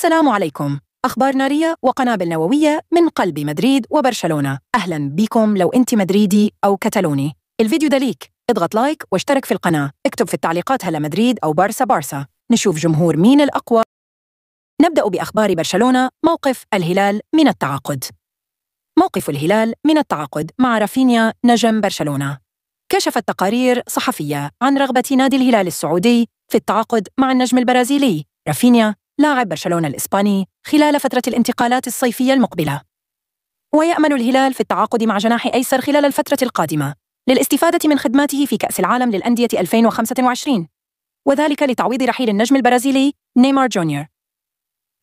السلام عليكم. أخبار نارية وقنابل نووية من قلب مدريد وبرشلونة. أهلاً بكم لو أنت مدريدي أو كتالوني. الفيديو ده ليك، اضغط لايك واشترك في القناة. اكتب في التعليقات هلا مدريد أو بارسا. نشوف جمهور مين الأقوى. نبدأ بأخبار برشلونة. موقف الهلال من التعاقد. موقف الهلال من التعاقد مع رافينيا نجم برشلونة. كشفت تقارير صحفية عن رغبة نادي الهلال السعودي في التعاقد مع النجم البرازيلي رافينيا لاعب برشلونة الإسباني خلال فترة الانتقالات الصيفية المقبلة. ويأمل الهلال في التعاقد مع جناح أيسر خلال الفترة القادمة للاستفادة من خدماته في كأس العالم للأندية 2025، وذلك لتعويض رحيل النجم البرازيلي نيمار جونيور.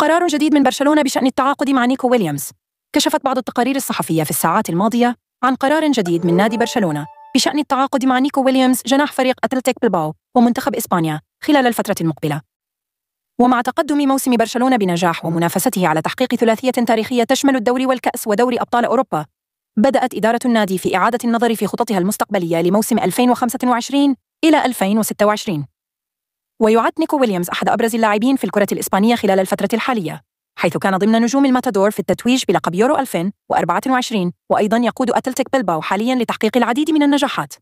قرار جديد من برشلونة بشأن التعاقد مع نيكو ويليامز. كشفت بعض التقارير الصحفية في الساعات الماضية عن قرار جديد من نادي برشلونة بشأن التعاقد مع نيكو ويليامز جناح فريق أتلتيك بلباو ومنتخب إسبانيا خلال الفترة المقبلة. ومع تقدم موسم برشلونة بنجاح ومنافسته على تحقيق ثلاثية تاريخية تشمل الدوري والكأس ودوري أبطال أوروبا، بدأت إدارة النادي في إعادة النظر في خططها المستقبلية لموسم 2025 إلى 2026. ويعد نيكو ويليامز أحد أبرز اللاعبين في الكرة الإسبانية خلال الفترة الحالية، حيث كان ضمن نجوم الماتادور في التتويج بلقب يورو 2024، وأيضاً يقود أتلتيك بلباو حالياً لتحقيق العديد من النجاحات.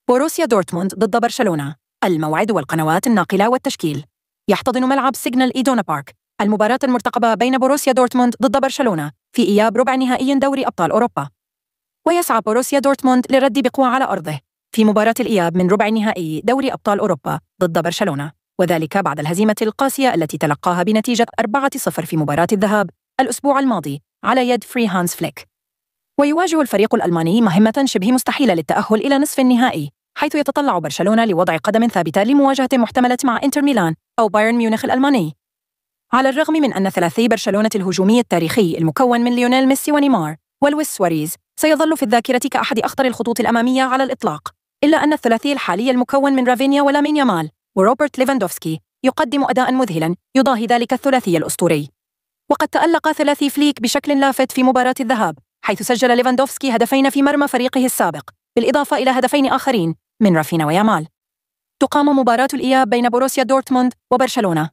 بوروسيا دورتموند ضد برشلونة. الموعد والقنوات الناقلة والتشكيل. يحتضن ملعب سيجنال إيدونا بارك المباراة المرتقبة بين بوروسيا دورتموند ضد برشلونة في إياب ربع نهائي دوري أبطال أوروبا. ويسعى بوروسيا دورتموند للرد بقوة على أرضه في مباراة الإياب من ربع نهائي دوري أبطال أوروبا ضد برشلونة، وذلك بعد الهزيمة القاسية التي تلقاها بنتيجة 4-0 في مباراة الذهاب الأسبوع الماضي على يد فري هانز فليك. ويواجه الفريق الألماني مهمة شبه مستحيلة للتأهل إلى نصف النهائي، حيث يتطلع برشلونة لوضع قدم ثابتة لمواجهة محتملة مع إنتر ميلان أو بايرن ميونخ الألماني. على الرغم من أن ثلاثي برشلونة الهجومي التاريخي المكون من ليونيل ميسي ونيمار ولويس سواريز سيظل في الذاكرة كأحد أخطر الخطوط الأمامية على الإطلاق، إلا أن الثلاثي الحالي المكون من رافينيا ولامين يامال وروبرت ليفاندوفسكي يقدم أداء مذهلا يضاهي ذلك الثلاثي الأسطوري. وقد تألق ثلاثي فليك بشكل لافت في مباراة الذهاب، حيث سجل ليفاندوفسكي هدفين في مرمى فريقه السابق، بالإضافة إلى هدفين آخرين من رافينا ويامال. تقام مباراة الإياب بين بوروسيا دورتموند وبرشلونة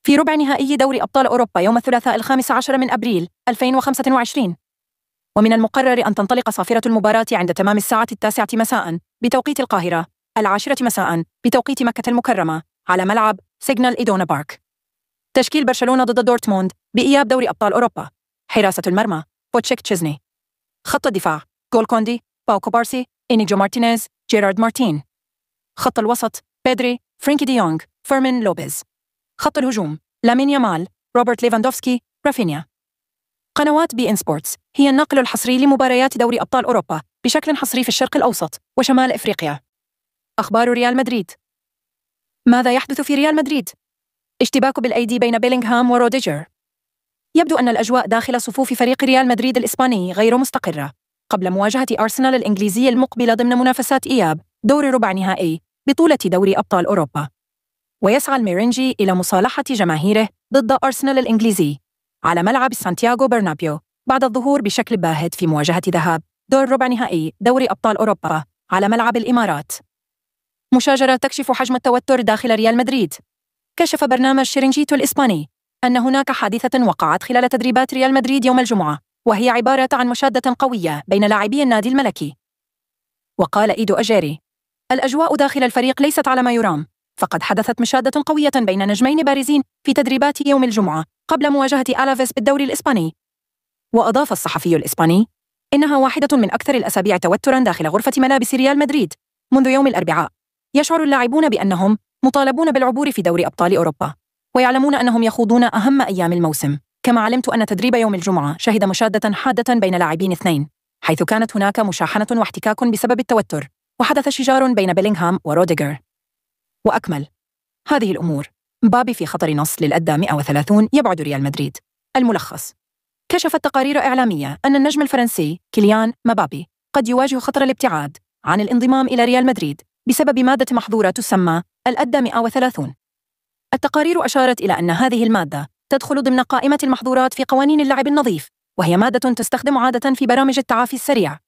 في ربع نهائي دوري أبطال أوروبا يوم الثلاثاء 15 من أبريل 2025. ومن المقرر أن تنطلق صافرة المباراة عند تمام الساعة 9 مساء بتوقيت القاهرة، 10 مساء بتوقيت مكة المكرمة، على ملعب سيجنال إيدونا بارك. تشكيل برشلونة ضد دورتموند بإياب دوري أبطال أوروبا. حراسة المرمى بوتشيك تشيزني. خط الدفاع جول كوندي، باو كوبارسي، إنيجو مارتينيز، جيرارد مارتين. خط الوسط بيدري، فرانكي دي يونغ، فيرمين لوبيز. خط الهجوم لامين يامال، روبرت ليفاندوفسكي، رافينيا. قنوات بي إن سبورتس هي الناقل الحصري لمباريات دوري أبطال أوروبا بشكل حصري في الشرق الأوسط وشمال إفريقيا. أخبار ريال مدريد. ماذا يحدث في ريال مدريد؟ اشتباك بالأيدي بين بيلينغهام وروديجر. يبدو أن الأجواء داخل صفوف فريق ريال مدريد الإسباني غير مستقرة قبل مواجهة أرسنال الإنجليزي المقبلة ضمن منافسات إياب دور ربع نهائي بطولة دوري أبطال أوروبا. ويسعى الميرينجي إلى مصالحة جماهيره ضد أرسنال الإنجليزي على ملعب سانتياغو برنابيو بعد الظهور بشكل باهت في مواجهة ذهاب دور ربع نهائي دوري أبطال أوروبا على ملعب الإمارات. مشاجرة تكشف حجم التوتر داخل ريال مدريد. كشف برنامج شيرينجيتو الإسباني أن هناك حادثة وقعت خلال تدريبات ريال مدريد يوم الجمعة، وهي عبارة عن مشادة قوية بين لاعبي النادي الملكي. وقال إيدو أجيري: الأجواء داخل الفريق ليست على ما يرام، فقد حدثت مشادة قوية بين نجمين بارزين في تدريبات يوم الجمعة قبل مواجهة ألافيس بالدوري الإسباني. وأضاف الصحفي الإسباني: إنها واحدة من أكثر الأسابيع توتراً داخل غرفة ملابس ريال مدريد منذ يوم الأربعاء. يشعر اللاعبون بأنهم مطالبون بالعبور في دوري أبطال أوروبا، ويعلمون أنهم يخوضون أهم أيام الموسم. كما علمت أن تدريب يوم الجمعة شهد مشادة حادة بين لاعبين اثنين، حيث كانت هناك مشاحنة واحتكاك بسبب التوتر، وحدث شجار بين بيلينغهام وروديجر. وأكمل: هذه الأمور. مبابي في خطر نص للأدى 130 يبعد ريال مدريد. الملخص: كشفت تقارير إعلامية أن النجم الفرنسي كيليان مبابي قد يواجه خطر الابتعاد عن الانضمام إلى ريال مدريد بسبب مادة محظورة تسمى الأدى 130. التقارير أشارت إلى أن هذه المادة تدخل ضمن قائمة المحظورات في قوانين اللعب النظيف، وهي مادة تستخدم عادة في برامج التعافي السريع.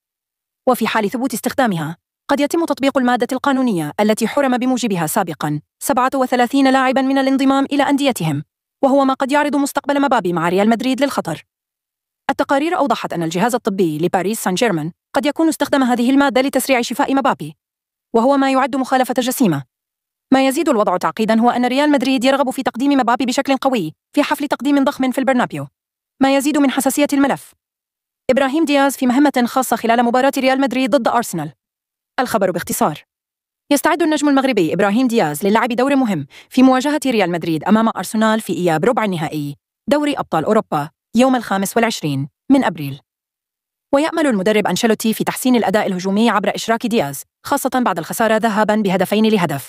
وفي حال ثبوت استخدامها قد يتم تطبيق المادة القانونية التي حرم بموجبها سابقاً 37 لاعباً من الانضمام إلى أنديتهم، وهو ما قد يعرض مستقبل مبابي مع ريال مدريد للخطر. التقارير أوضحت أن الجهاز الطبي لباريس سان جيرمان قد يكون استخدم هذه المادة لتسريع شفاء مبابي، وهو ما يعد مخالفة جسيمة. ما يزيد الوضع تعقيداً هو أن ريال مدريد يرغب في تقديم مبابي بشكل قوي في حفل تقديم ضخم في البرنابيو، ما يزيد من حساسية الملف. إبراهيم دياز في مهمة خاصة خلال مباراة ريال مدريد ضد أرسنال. الخبر باختصار: يستعد النجم المغربي إبراهيم دياز للعب دور مهم في مواجهة ريال مدريد أمام أرسنال في إياب ربع النهائي دوري أبطال أوروبا يوم 25 من أبريل. ويأمل المدرب أنشيلوتي في تحسين الأداء الهجومي عبر إشراك دياز، خاصة بعد الخسارة ذهاباً ب2-0.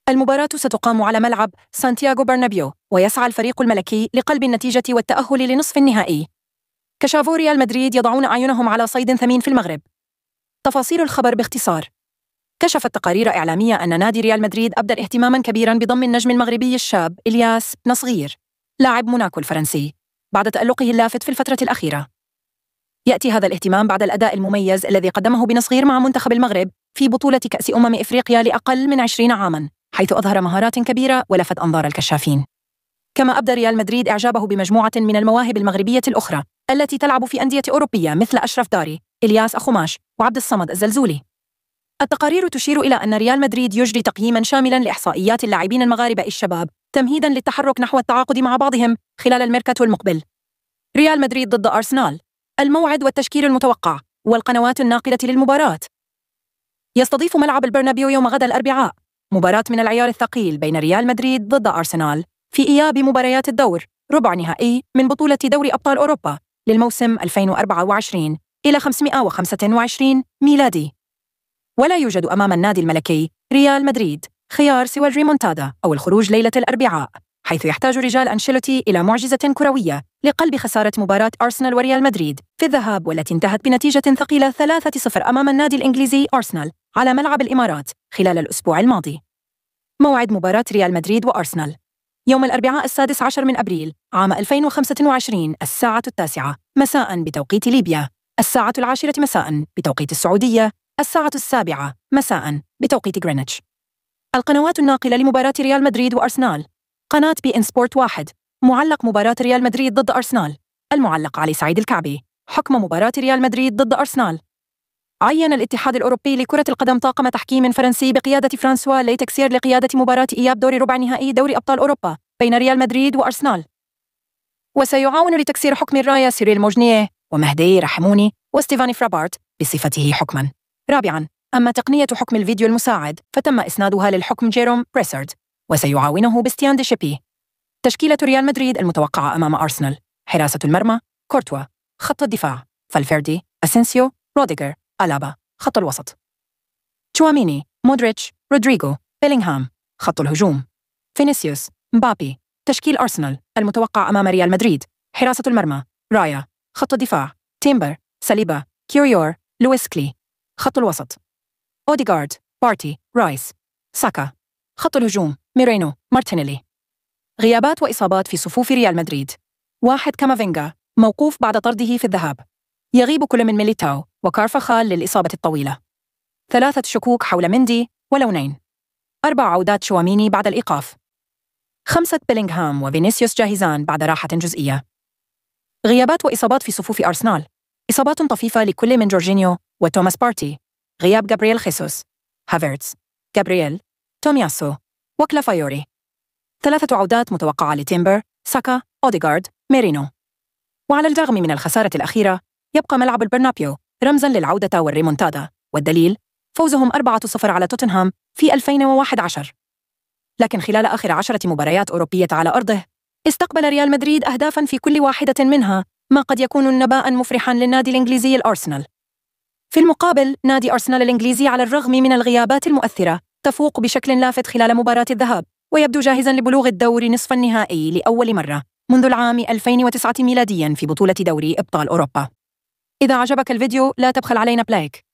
المباراة ستقام على ملعب سانتياغو برنابيو، ويسعى الفريق الملكي لقلب النتيجة والتأهل لنصف النهائي. كشافو ريال مدريد يضعون أعينهم على صيد ثمين في المغرب. تفاصيل الخبر باختصار: كشفت تقارير إعلامية أن نادي ريال مدريد أبدى اهتماماً كبيراً بضم النجم المغربي الشاب إلياس بن صغير لاعب موناكو الفرنسي بعد تألقه اللافت في الفترة الأخيرة. يأتي هذا الاهتمام بعد الأداء المميز الذي قدمه بن صغير مع منتخب المغرب في بطولة كأس إفريقيا لأقل من 20 عاماً، حيث أظهر مهارات كبيرة ولفت أنظار الكشافين. كما أبدى ريال مدريد إعجابه بمجموعة من المواهب المغربية الأخرى التي تلعب في أندية أوروبية مثل أشرف داري، إلياس أخماش، وعبد الصمد الزلزولي. التقارير تشير إلى أن ريال مدريد يجري تقييماً شاملاً لإحصائيات اللاعبين المغاربة الشباب تمهيداً للتحرك نحو التعاقد مع بعضهم خلال الميركاتو المقبل. ريال مدريد ضد أرسنال. الموعد والتشكيل المتوقع والقنوات الناقلة للمباراة. يستضيف ملعب البرنابيو يوم غد الأربعاء مباراة من العيار الثقيل بين ريال مدريد ضد أرسنال في إياب مباريات الدور ربع نهائي من بطولة دوري أبطال أوروبا للموسم 2024 إلى 525 ميلادي. ولا يوجد أمام النادي الملكي ريال مدريد خيار سوى الريمونتادا أو الخروج ليلة الأربعاء، حيث يحتاج رجال أنشيلوتي إلى معجزة كروية لقلب خسارة مباراة أرسنال وريال مدريد في الذهاب، والتي انتهت بنتيجة ثقيلة 3-0 أمام النادي الإنجليزي أرسنال على ملعب الإمارات خلال الأسبوع الماضي. موعد مباراة ريال مدريد وأرسنال يوم الأربعاء 16 من أبريل عام 2025 الساعة 9 مساء بتوقيت ليبيا، الساعة 10 مساء بتوقيت السعودية، الساعة 7 مساء بتوقيت غرينتش. القنوات الناقلة لمباراة ريال مدريد وأرسنال: قناة بي إن سبورت 1. معلق مباراة ريال مدريد ضد أرسنال. المعلق علي سعيد الكعبي. حكم مباراة ريال مدريد ضد أرسنال. عين الاتحاد الأوروبي لكرة القدم طاقم تحكيم فرنسي بقيادة فرانسوا ليتكسير لقيادة مباراة إياب دوري ربع نهائي دوري أبطال أوروبا بين ريال مدريد وأرسنال. وسيعاون لتكسير حكم الراية سيريل موجنيه ومهدي رحموني وستيفاني فرابارت بصفته حكماً. رابعاً، أما تقنية حكم الفيديو المساعد فتم إسنادها للحكم جيروم بريسارد، وسيعاونه بستيان دي شيبي. تشكيلة ريال مدريد المتوقعة أمام أرسنال: حراسة المرمى كورتوا، خط الدفاع فالفيردي، أسينسيو، روديغر، ألابا. خط الوسط: تشواميني، مودريتش، رودريغو، بيلينغهام. خط الهجوم: فينيسيوس، مبابي. تشكيل أرسنال المتوقع أمام ريال مدريد: حراسة المرمى رايا، خط الدفاع تيمبر، ساليبا، كيوريور، لويس كلي. خط الوسط: أوديغارد، بارتي، رايس، ساكا. خط الهجوم: ميرينو، مارتينيلي. غيابات وإصابات في صفوف ريال مدريد: 1. كامافينغا موقوف بعد طرده في الذهاب، يغيب كل من ميليتاو وكارفاخال للإصابة الطويلة. 3 شكوك حول مندي ولونين. 4 عودات شواميني بعد الإيقاف. 5 بيلينغهام وفينيسيوس جاهزان بعد راحة جزئية. غيابات وإصابات في صفوف أرسنال: إصابات طفيفة لكل من جورجينيو وتوماس بارتي، غياب جابرييل خيسوس، هافيرتز، جابرييل، تومياسو وكلافايوري. 3 عودات متوقعة لتيمبر، ساكا، أوديغارد، ميرينو. وعلى الرغم من الخسارة الأخيرة يبقى ملعب البرنابيو رمزاً للعودة والريمونتادا، والدليل فوزهم 4-0 على توتنهام في 2011. لكن خلال آخر 10 مباريات أوروبية على أرضه استقبل ريال مدريد أهدافاً في كل واحدة منها، ما قد يكون نباءً مفرحاً للنادي الإنجليزي الأرسنال. في المقابل، نادي أرسنال الإنجليزي على الرغم من الغيابات المؤثرة تفوق بشكل لافت خلال مباراة الذهاب، ويبدو جاهزاً لبلوغ الدور نصف النهائي لأول مرة منذ العام 2009 ميلادياً في بطولة دوري أبطال أوروبا. إذا عجبك الفيديو لا تبخل علينا بلايك.